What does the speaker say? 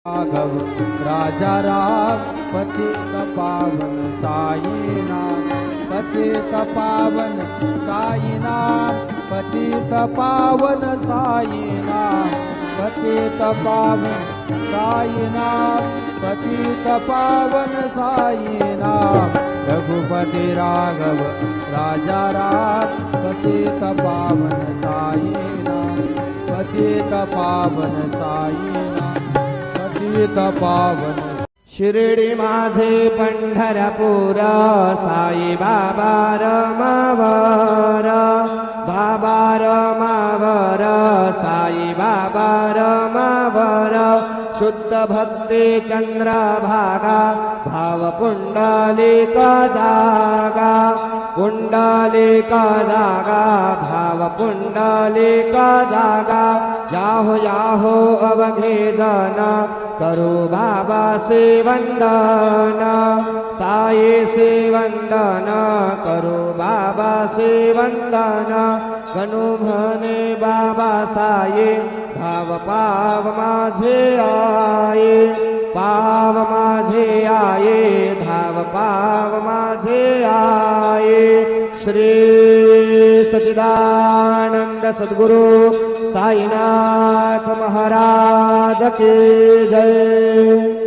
राघव राजा राम पतित पावन साईनाथ, पतित पावन साईनाथ, पतित पावन साईनाथ, पतित पावन साईनाथ, पतित पावन साईनाथ। रघुपति राघव राजा राम पतित पावन साईनाथ, पतित पावन साईनाथ, पतित पावन। शिर्डी माझे पंढरपूर साई बाबा रमावर, बाबा रमावर, साई बाबा रमावर। शुद्ध भक्ती चंद्रभागा भाव पुंडलिका जागा, पुंडलिका जागा भाव पुंडलिका जागा। याहो याहो अवघे जन करू बाबा से वंदन, साई से वंदन करू बाबा से वंदन। गणू म्हणे बाबा साई भाव पाव माझे आये, पाव माझे आये, धाव पाव माझे आये। श्री सच्चिदानंद सद्गुरु साईनाथ महाराज की जय।